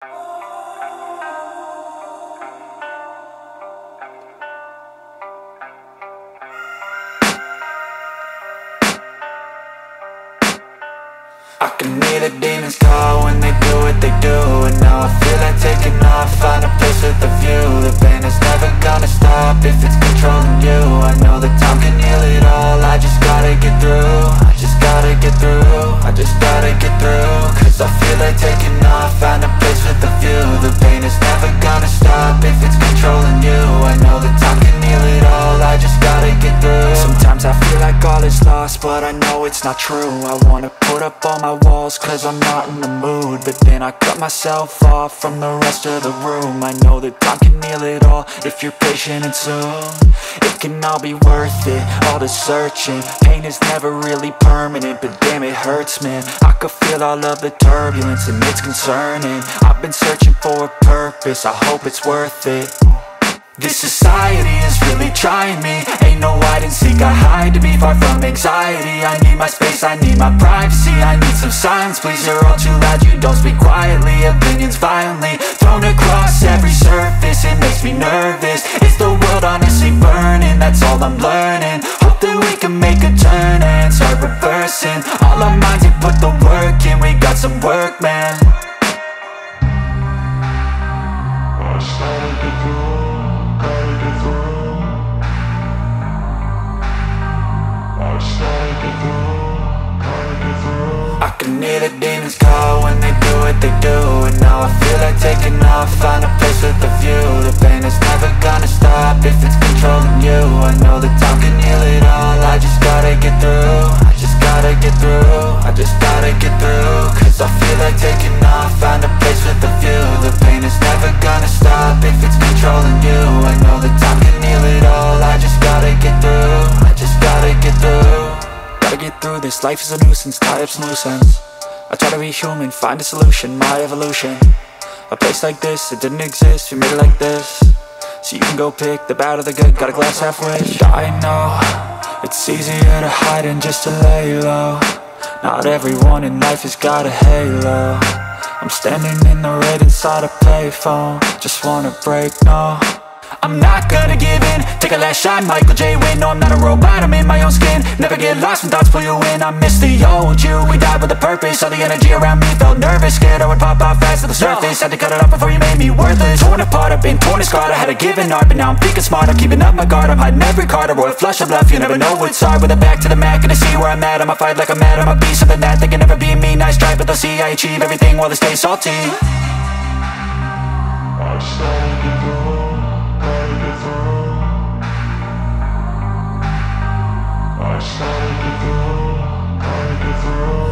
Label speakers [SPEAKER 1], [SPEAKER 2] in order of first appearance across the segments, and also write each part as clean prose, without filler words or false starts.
[SPEAKER 1] I can hear the demons call when they do what they do. And now I feel like taking off, find a place with a view. The pain is never gonna stop if it's controlling you. I know that time can heal it all, I just gotta get through. I just gotta get through, I just gotta get through. Cause I feel like taking off, find a place with a view. The pain is never gonna stop if it's controlling you. I know that time can heal it all, I just gotta get through. Sometimes I feel like all is lost, but I know it's not true. I wanna put up all my walls cause I'm not in the mood, but then I cut myself off from the rest of the room. I know that time can heal it all if you're patient and soon it can all be worth it, all the searching. Pain is never really permanent, but damn it hurts, man. I could feel all of the turbulence and it's concerning. I've been searching for a purpose, I hope it's worth it. This society is really trying me. Ain't no hide and seek, I hide to be far from anxiety. I need my space, I need my privacy. I need some silence, please, you're all too loud. You don't speak quietly, opinions violently thrown across every surface. It makes me nervous, is the world honestly burning? That's all I'm learning. Hope that we can make a turn and start reversing all our minds and put the work in. We got some work, man. I just gotta get through. I can hear the demons call when they do what they do. And now I feel like taking off, find a place with a view. The pain is never gonna stop if it's controlling you. I know that time can heal it all, I just gotta get through. I just gotta get through, I just gotta get through. Cause I feel like taking off, find a place with a view. The pain is never gonna stop if it's controlling you. I know that time can heal it all, I just gotta get through. I just gotta get through. Gotta get through this, life is a nuisance, tie up some loose ends. I try to be human, find a solution, my evolution. A place like this, it didn't exist, we made it like this. So you can go pick the bad or the good, got a glass half wish. I know, it's easier to hide than just to lay low. Not everyone in life has got a halo. I'm standing in the red inside a payphone, just wanna break, no. I'm not gonna give in, take a last shot, Michael J. Win. No, I'm not a robot, I'm in my own skin. Never get lost when thoughts pull you in. I miss the old you, we died with a purpose. All the energy around me felt nervous, scared I would pop out fast to the surface. Had to cut it off before you made me worthless. Torn apart, I've been torn and scarred. I had a given art, but now I'm thinking smart. I'm keeping up my guard, I'm hiding every card. A royal flush of bluff, you never know what's hard. With a back to the mat, gonna see where I'm at. I'ma fight like I'm mad, I'ma be something that they can never be me. Nice try, but they'll see I achieve everything while they stay salty. I just gotta get through.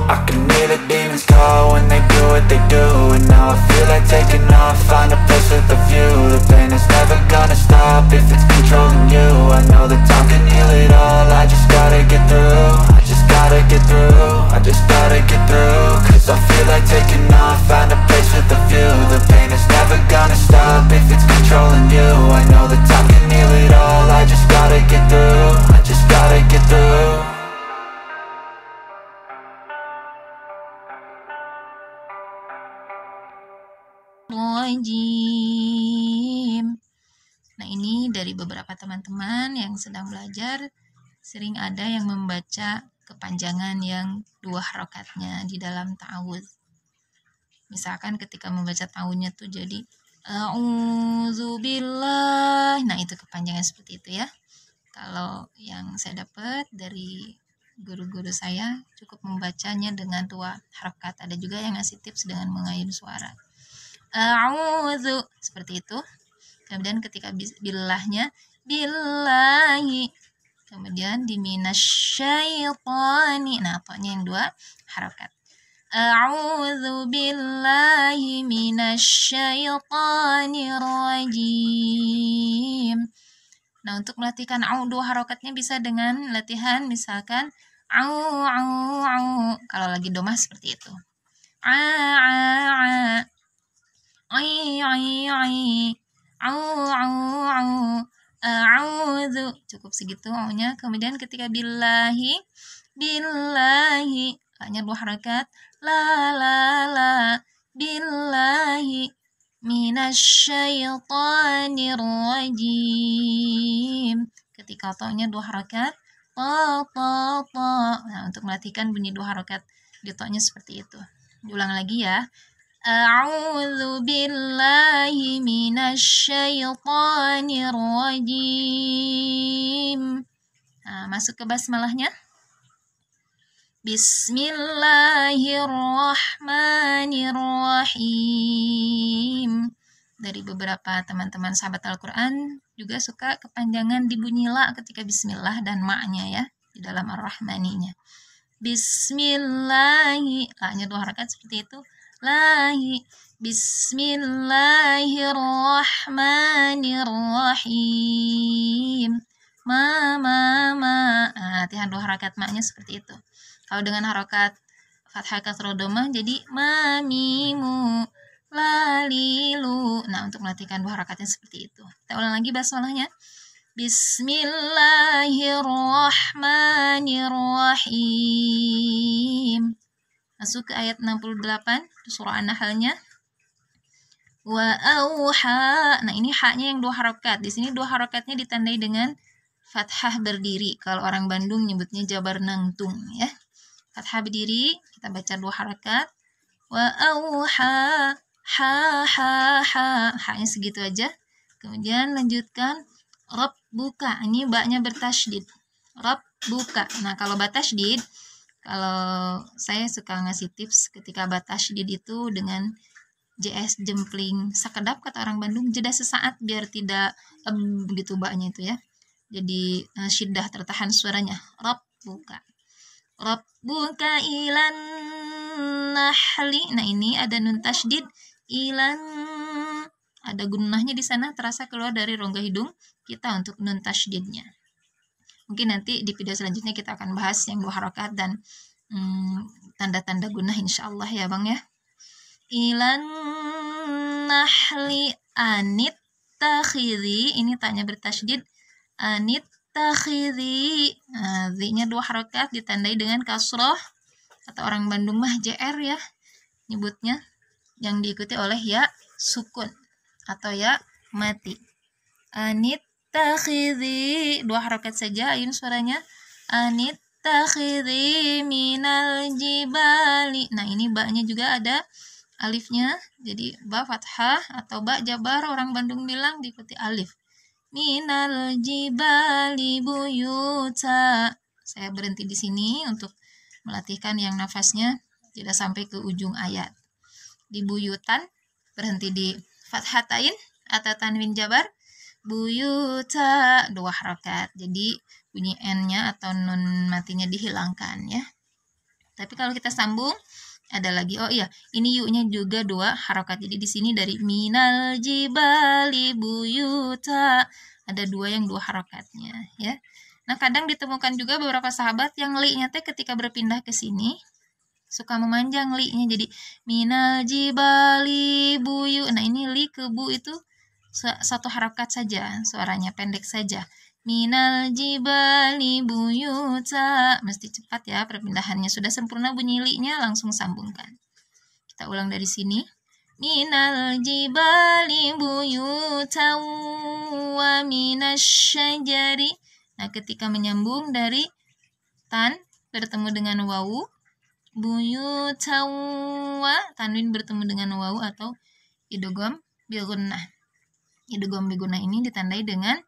[SPEAKER 1] I can hear the demons call when they do what they do. And now I feel like taking off, find a place with a view. The pain is never gonna stop if it's controlling you. I know that time can heal it all, I just gotta get through. I just gotta get through, I just gotta get through. Cause I feel like taking off, find a place with a view. The pain is never gonna stop if it's controlling you. I know that time can heal it all, I just gotta get through. I just gotta get through.
[SPEAKER 2] Nah, ini dari beberapa teman-teman yang sedang belajar, sering ada yang membaca kepanjangan yang 2 harokatnya di dalam ta'awudz. Misalkan ketika membaca ta'awudznya tuh jadi a'udzubillah. Nah, itu kepanjangan seperti itu ya. Kalau yang saya dapat dari guru-guru saya cukup membacanya dengan 2 harokat. Ada juga yang ngasih tips dengan mengayun suara. A'udzu, seperti itu. Kemudian ketika billahnya billahi, kemudian di minasyaitani, nah pokoknya yang 2 harokat. A'udzu billahi minasyaitonir rajim. Nah, untuk melatihkan 2 harokatnya bisa dengan latihan misalkan au. Kalau lagi domah seperti itu. A'udzu, cukup segitu aunya. Kemudian ketika billahi hanya 2 harakat, la billahi minasyaitonir rajim. Ketika to-nya 2 harakat, ta. Nah, untuk melatihkan bunyi 2 harakat di to-nya seperti itu. Diulang lagi ya. A'udzu billahi minasyaitonir rajim. Nah, masuk ke basmalahnya. Bismillahirrahmanirrahim. Dari beberapa teman-teman sahabat Al-Quran juga suka kepanjangan dibunyi la ketika bismillah dan ma-nya ya di dalam ar-rahmaninya. Bismillahi, la-nya 2 harakat seperti itu. Lahi. Bismillahirrahmanirrahim. Ma. Nah, latihan 2 harakat ma-nya seperti itu. Kalau dengan harakat fathah kasrah dhammah jadi ma mimu lalilu. Nah, untuk melatihkan 2 harakatnya seperti itu. Kita ulang lagi basmalahnya. Bismillahirrahmanirrahim. Masuk ke ayat 68 surah An-Nahl-nya. Wa auha. Nah, ini haknya yang 2 harakat. Di sini 2 harakatnya ditandai dengan fathah berdiri. Kalau orang Bandung nyebutnya jabar nangtung ya. Fathah berdiri, kita baca 2 harakat. Wa auha. Ha-nya segitu aja. Kemudian lanjutkan rabbuka. Ini ba-nya bertasydid. Rabbuka. Nah, kalau ba tasydid, kalau saya suka ngasih tips ketika ba tasydid itu dengan JS jempling sakedap kata orang Bandung, jeda sesaat biar tidak begitu ba-nya itu ya. Jadi syiddah tertahan suaranya. Rabbuka. Rabbuka ilan nahli. Nah, ini ada nun tasydid ilan, ada gunnahnya di sana terasa keluar dari rongga hidung kita untuk nun tasydidnya. Mungkin nanti di video selanjutnya kita akan bahas yang 2 harakat dan tanda-tanda gunnah insyaallah ya Bang ya. Ilan nahli anit takhidhi, ini tanya bertasydid anit takhidhi. Nah, zi-nya 2 harakat ditandai dengan kasroh atau orang Bandung mah JR ya nyebutnya, yang diikuti oleh ya sukun atau ya mati. Anit takhidhi 2 harakat saja ayun suaranya. Anit takhidhi minal jibali. Nah, ini ba-nya juga ada alifnya, jadi ba fathah atau ba jabar orang Bandung bilang diikuti alif. Minal jibali buyuta. Saya berhenti di sini untuk melatihkan yang nafasnya tidak sampai ke ujung ayat. Di buyutan berhenti di fathatain atau tanwin jabar. Buyuta 2 harakat. Jadi bunyi n-nya atau nun matinya dihilangkan ya. Tapi kalau kita sambung ada lagi, oh iya, ini yu-nya juga 2 harakat. Jadi di sini dari minal jibali buyuta ada 2 yang 2 harakatnya ya. Nah, kadang ditemukan juga beberapa sahabat yang li-nya teh ketika berpindah ke sini suka memanjang li-nya jadi minal jibali buyu. Nah, ini li ke bu itu 1 harakat saja, suaranya pendek saja. Minal jibali buyuta. Mesti cepat ya perpindahannya. Sudah sempurna bunyi li-nya, langsung sambungkan. Kita ulang dari sini. Minal jibali buyuta wa minasyajari. Nah, ketika menyambung dari tan bertemu dengan wawu, buyuta wa tanwin bertemu dengan wawu atau idgham bi gunnah. Idgham bi gunnah ini ditandai dengan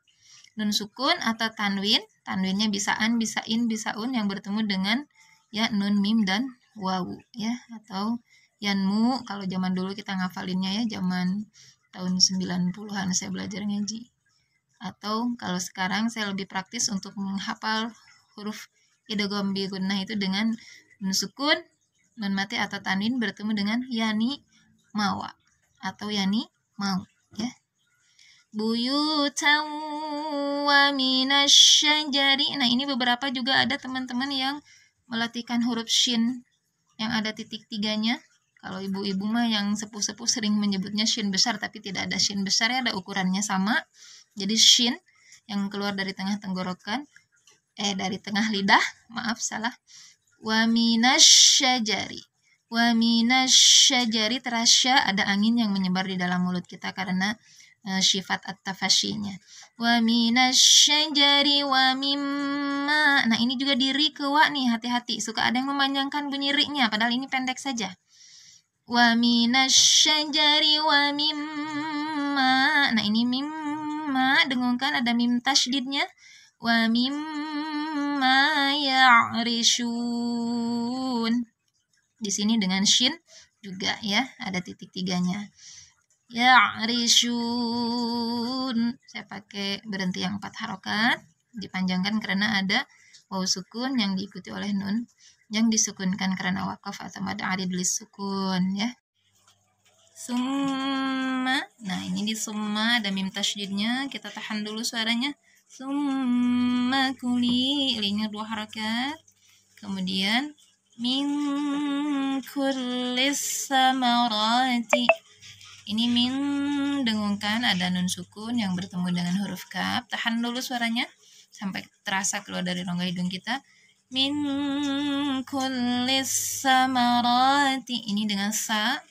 [SPEAKER 2] nun sukun atau tanwin. Tanwinnya bisa an, bisa in, bisa un yang bertemu dengan ya nun mim dan wawu ya, atau yanmu kalau zaman dulu kita ngafalinnya ya, zaman tahun 90-an saya belajar ngaji. Atau kalau sekarang saya lebih praktis untuk menghafal huruf idgham bi gunnah itu dengan nun sukun, nun mati atau tanwin bertemu dengan yani mawa atau yani mau ya. Buyutan wa minasyajari. Nah, ini beberapa juga ada teman-teman yang melatihkan huruf shin yang ada titik 3-nya. Kalau ibu-ibu mah yang sepuh-sepuh sering menyebutnya shin besar, tapi tidak ada shin besar ya, ada ukurannya sama. Jadi shin yang keluar dari tengah tenggorokan, dari tengah lidah, maaf salah. Wa minasyajari. Wa minasyajari, terasya ada angin yang menyebar di dalam mulut kita karena sifat at-tafasyinya. Wa minasyajari wa mimma. Nah, ini juga diri ke wa nih, hati-hati. Suka ada yang memanjangkan bunyi ri-nya, padahal ini pendek saja. Wa minasyajari wa mimma. Nah, ini mimma dengungkan, ada mim tasydidnya. Wa mimma ya'rishun. Di sini dengan shin juga ya, ada titik tiganya. Ya'rishun. Saya pakai berhenti yang 4 harokat, dipanjangkan karena ada waw sukun yang diikuti oleh nun yang disukunkan karena wakaf atau mad arid lis sukun ya. Summa. Nah, ini di summa ada mim tasydidnya, kita tahan dulu suaranya. Summa kuli, linya 2 harokat. Kemudian min kullis samarati. Ini min dengungkan, ada nun sukun yang bertemu dengan huruf kaf. Tahan dulu suaranya sampai terasa keluar dari rongga hidung kita. Min kullis samarati. Ini dengan sa,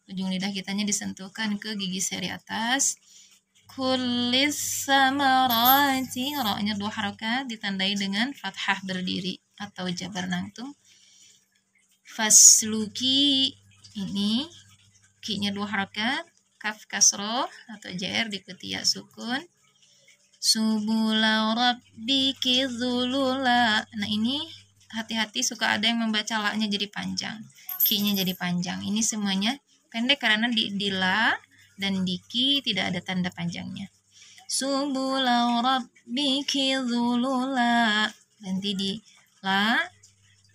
[SPEAKER 2] ujung lidah kitanya disentuhkan ke gigi seri atas. Kullis samarati, ro-nya 2 harokat ditandai dengan fathah berdiri atau jabar nangtung. Fasluki, ini ki-nya 2 harokat, kaf kasroh atau jair diikuti ya sukun. Subula rabbiki dzulula. Nah, ini hati-hati, suka ada yang membaca la-nya jadi panjang, ki-nya jadi panjang. Ini semuanya pendek karena di la dan di ki tidak ada tanda panjangnya. Subula rabbiki dzulula. Nanti di la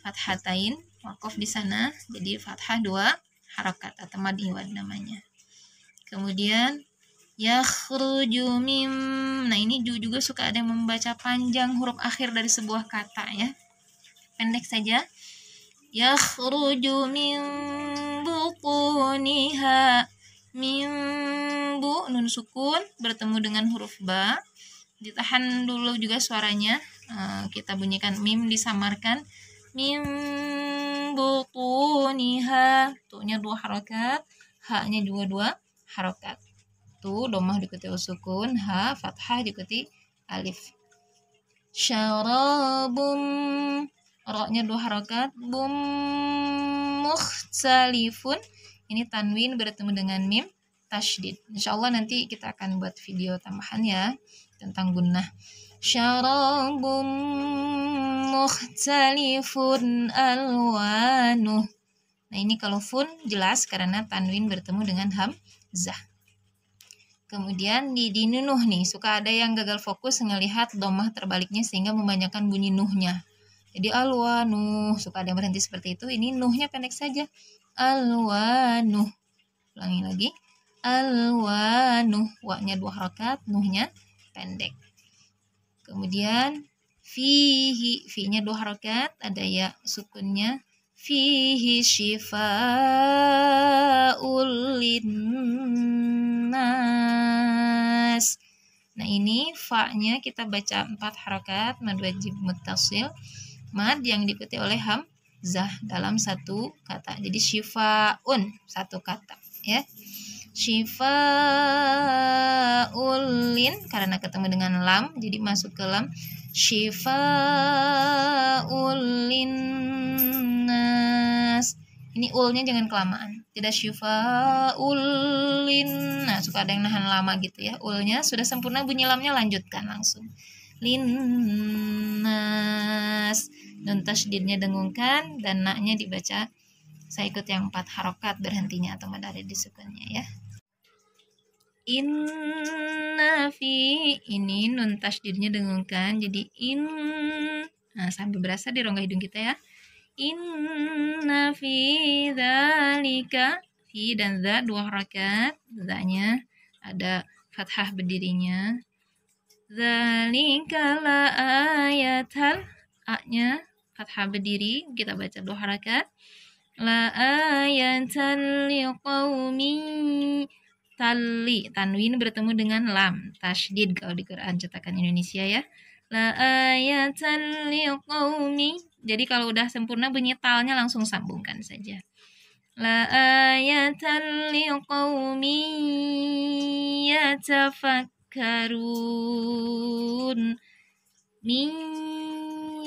[SPEAKER 2] fathatain, wakaf di sana jadi fathah 2 harokat atau mad iwad namanya. Kemudian yakhruju mim. Nah, ini juga suka ada yang membaca panjang huruf akhir dari sebuah kata ya. Pendek saja. Yakhruju min butuniha. Min bu, nun sukun bertemu dengan huruf ba. Ditahan dulu juga suaranya. Kita bunyikan mim disamarkan. Min butuniha. Tu-nya 2 harokat, ha-nya juga 2 harokat. Tu domah diikuti sukun, ha fathah diikuti alif. Syarabum, ro-nya 2 harokat, bum mukhtalifun. Ini tanwin bertemu dengan mim tasydid. Insyaallah nanti kita akan buat video tambahan ya tentang gunnah. Syarabum mukhtalifun alwanuh. Nah, ini kalau fun jelas karena tanwin bertemu dengan hamzah. Kemudian di nuh nih, suka ada yang gagal fokus ngelihat domah terbaliknya sehingga membanyakan bunyi nuhnya. Jadi alwanuh, suka ada yang berhenti seperti itu. Ini nuhnya pendek saja. Alwanuh. Ulangi lagi. Alwanuh. Wa-nya 2 harokat, nuhnya pendek. Kemudian fihi, fi-nya 2 harokat, ada ya sukunnya. Fihi syifa'ul linnas. Nah, ini fa-nya kita baca 4 harokat, mad wajib muttasil, mad yang diikuti oleh hamzah dalam satu kata. Jadi syifa'un, satu kata ya. Syifa'ul lin karena ketemu dengan lam jadi masuk ke lam. Syifa'ul linnas. Ini ulnya jangan kelamaan. Tidak syifa'ul lin. Nah, suka ada yang nahan lama gitu ya. Ulnya sudah sempurna, bunyi lamnya lanjutkan langsung. Linnas. Nun tasydidnya dengungkan dan na-nya dibaca. Saya ikut yang 4 harokat berhentinya atau mad arid disukunnya ya. Inna fi, ini nun tasydidnya dengungkan jadi in. Nah, sampai berasa di rongga hidung kita ya. Inna fi dzalika, fi dan za 2 harokat, za-nya ada fathah berdirinya. Dzalika la ayatal, a-nya fathah berdiri, kita baca 2 harokat. La ayatal liqaumi, tali tanwin bertemu dengan lam tasydid kalau di Quran cetakan Indonesia ya. La ayatan liqaumi. Jadi kalau udah sempurna bunyi talnya langsung sambungkan saja. la ayatan liqaumin yatafakkarun.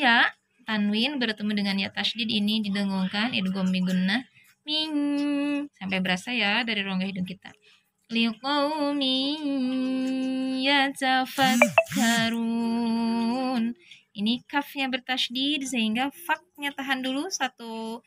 [SPEAKER 2] Ya, tanwin bertemu dengan ya tasydid ini didengungkan idgham bi gunnah. Min, sampai berasa ya dari rongga hidung kita. Liqaumin yatafakkarun. Ini kafnya bertasydid sehingga faknya tahan dulu satu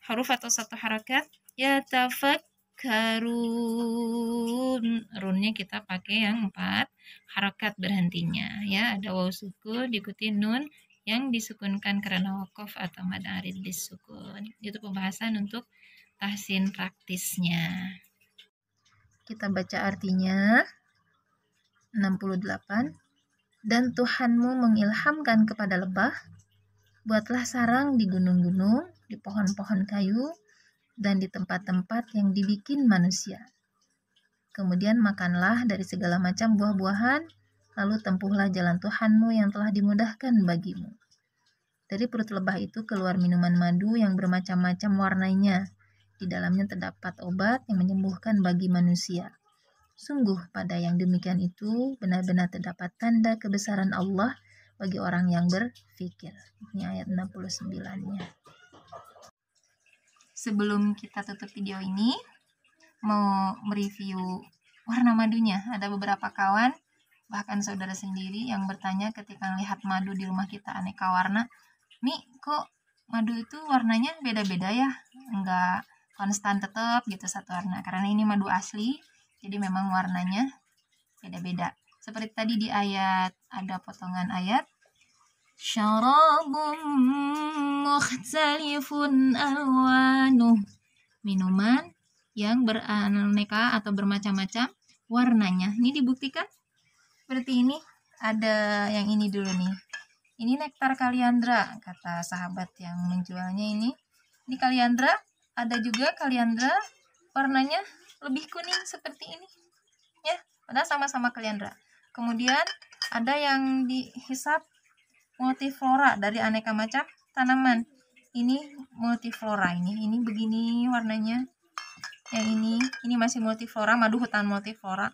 [SPEAKER 2] huruf atau satu harakat. Yatafakkarun. Runnya kita pakai yang 4 harakat berhentinya ya. Ada waw sukun diikuti nun yang disukunkan karena waqaf atau mad arid disukun. Itu pembahasan untuk tahsin praktisnya. Kita baca artinya. 68. Dan Tuhanmu mengilhamkan kepada lebah, buatlah sarang di gunung-gunung, di pohon-pohon kayu, dan di tempat-tempat yang dibikin manusia. Kemudian makanlah dari segala macam buah-buahan, lalu tempuhlah jalan Tuhanmu yang telah dimudahkan bagimu. Dari perut lebah itu keluar minuman madu yang bermacam-macam warnanya. Di dalamnya terdapat obat yang menyembuhkan bagi manusia. Sungguh pada yang demikian itu benar-benar terdapat tanda kebesaran Allah bagi orang yang berfikir. Ini ayat 69-nya. Sebelum kita tutup video ini, mau mereview warna madunya. Ada beberapa kawan, bahkan saudara sendiri yang bertanya ketika melihat madu di rumah kita aneka warna, Mi, kok madu itu warnanya beda-beda ya? Enggak konstan tetap gitu satu warna. Karena ini madu asli, jadi memang warnanya beda-beda. Seperti tadi di ayat, ada potongan ayat. Syarabun mukhtalifun alwanuh. Minuman yang beraneka atau bermacam-macam warnanya. Ini dibuktikan seperti ini. Ada yang ini dulu nih. Ini nektar kaliandra, kata sahabat yang menjualnya ini. Ini kaliandra, ada juga kaliandra warnanya lebih kuning seperti ini. Ya, padahal sama-sama kaliandra. Kemudian ada yang dihisap multiflora dari aneka macam tanaman. Ini multiflora ini begini warnanya. Yang ini masih multiflora, madu hutan multiflora.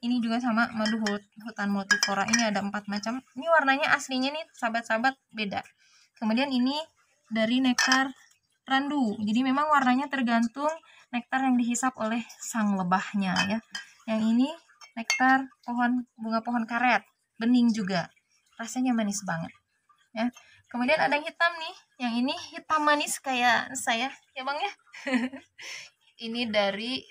[SPEAKER 2] Ini juga sama madu hutan multiflora. Ini ada 4 macam. Ini warnanya aslinya nih sahabat-sahabat beda. Kemudian ini dari nektar randu. Jadi memang warnanya tergantung nektar yang dihisap oleh sang lebahnya ya. Yang ini nektar bunga pohon karet, bening juga. Rasanya manis banget. Ya. Kemudian ada yang hitam nih. Yang ini hitam manis kayak saya, ya Bang ya. Ini dari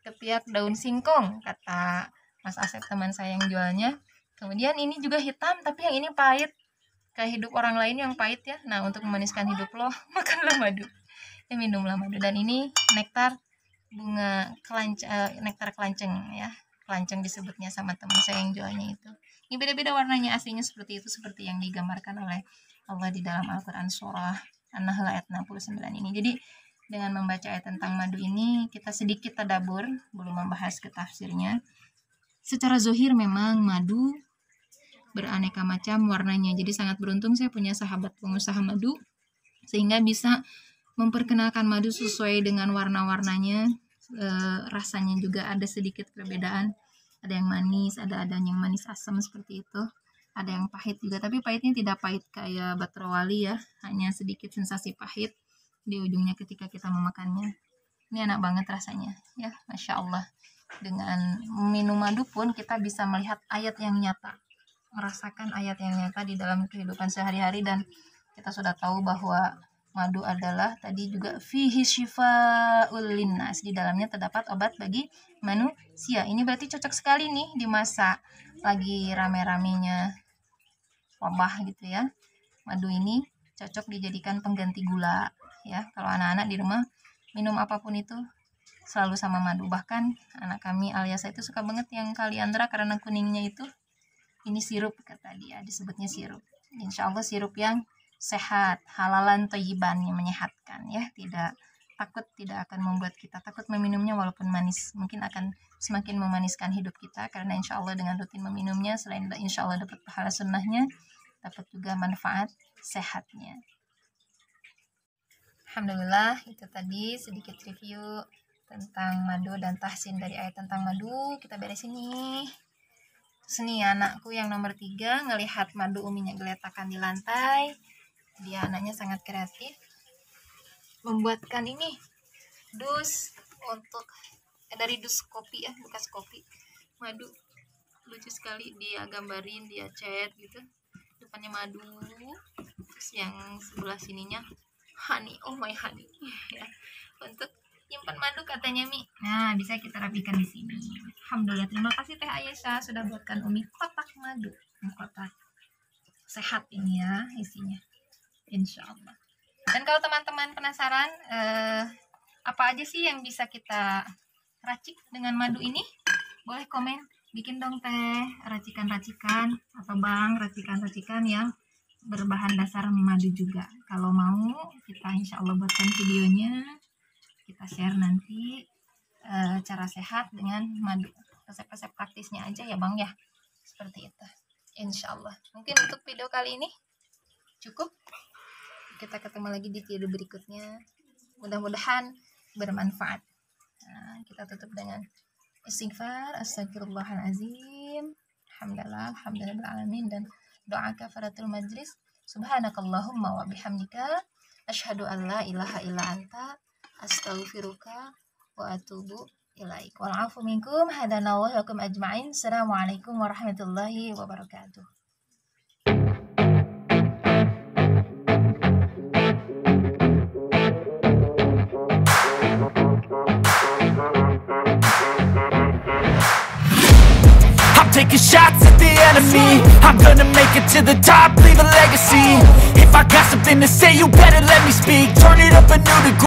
[SPEAKER 2] ketiak daun singkong, kata Mas Asep teman saya yang jualnya. Kemudian ini juga hitam, tapi yang ini pahit. Kayak hidup orang lain yang pahit ya. Nah, untuk memaniskan hidup lo, makanlah madu. Ya, minumlah madu. Dan ini nektar bunga nektar kelanceng ya. Kelanceng disebutnya sama teman saya yang jualnya itu. Ini beda-beda warnanya, aslinya seperti itu, seperti yang digambarkan oleh Allah di dalam Al-Quran surah An-Nahl ayat 69 ini. Jadi dengan membaca ayat tentang madu ini, kita sedikit tadabbur, belum membahas ke tafsirnya. Secara zohir memang madu beraneka macam warnanya. Jadi sangat beruntung saya punya sahabat pengusaha madu, sehingga bisa memperkenalkan madu sesuai dengan warna-warnanya. Rasanya juga ada sedikit perbedaan. Ada yang manis, ada yang manis asam seperti itu. Ada yang pahit juga, tapi pahitnya tidak pahit kayak batrawali ya, hanya sedikit sensasi pahit di ujungnya ketika kita memakannya. Ini enak banget rasanya ya, Masya Allah. Dengan minum madu pun kita bisa melihat ayat yang nyata, merasakan ayat yang nyata di dalam kehidupan sehari-hari. Dan kita sudah tahu bahwa madu adalah tadi juga fihi syifa'ul linnas, di dalamnya terdapat obat bagi manusia. Ini berarti cocok sekali nih di masa lagi rame-ramenya wabah gitu ya. Madu ini cocok dijadikan pengganti gula ya. Kalau anak-anak di rumah minum apapun itu selalu sama madu. Bahkan anak kami Alyasa itu suka banget yang kaliandra karena kuningnya itu. Ini sirup kata dia, disebutnya sirup. Insya Allah sirup yang sehat, halalan thayyiban, yang menyehatkan ya. Tidak akan membuat kita takut meminumnya walaupun manis. Mungkin akan semakin memaniskan hidup kita, karena insya Allah dengan rutin meminumnya, selain insya Allah dapat pahala sunnahnya, dapat juga manfaat sehatnya. Alhamdulillah, itu tadi sedikit review tentang madu dan tahsin dari ayat tentang madu. Kita beres ini. Terus nih anakku yang nomor 3 ngelihat madu uminya geletakan di lantai. Dia anaknya sangat kreatif, membuatkan ini dus untuk dari dus kopi ya, bekas kopi madu. Lucu sekali, dia gambarin, dia cat gitu, depannya madu, terus yang sebelah sininya honey, oh my honey ya, untuk nyimpan madu katanya Mi. Nah, bisa kita rapikan di sini. Alhamdulillah, terima kasih Teh Aisyah sudah buatkan Umi kotak madu, kotak sehat ini ya isinya, insya Allah. Dan kalau teman-teman penasaran apa aja sih yang bisa kita racik dengan madu ini, boleh komen, bikin dong Teh racikan-racikan atau Bang racikan-racikan yang berbahan dasar madu juga. Kalau mau kita insya Allah buatkan videonya, kita share nanti cara sehat dengan madu, resep-resep praktisnya aja ya Bang ya, seperti itu insya Allah. Mungkin untuk video kali ini cukup, kita ketemu lagi di video berikutnya, mudah-mudahan bermanfaat. Nah, kita tutup dengan istighfar, astagfirullahalazim, alhamdulillah, alhamdulillahirrahmanirrahim, dan doa kafaratul majlis. Subhanakallahumma wa bihamdika asyhadu an la ilaha illa anta astaghfiruka wa atubu ilaik. Wal afu minkum, hadanallahu wa lakum ajma'in. Assalamualaikum warahmatullahi wabarakatuh.
[SPEAKER 1] Taking shots at the enemy, I'm gonna make it to the top, leave a legacy. If I got something to say, you better let me speak. Turn it up a new degree.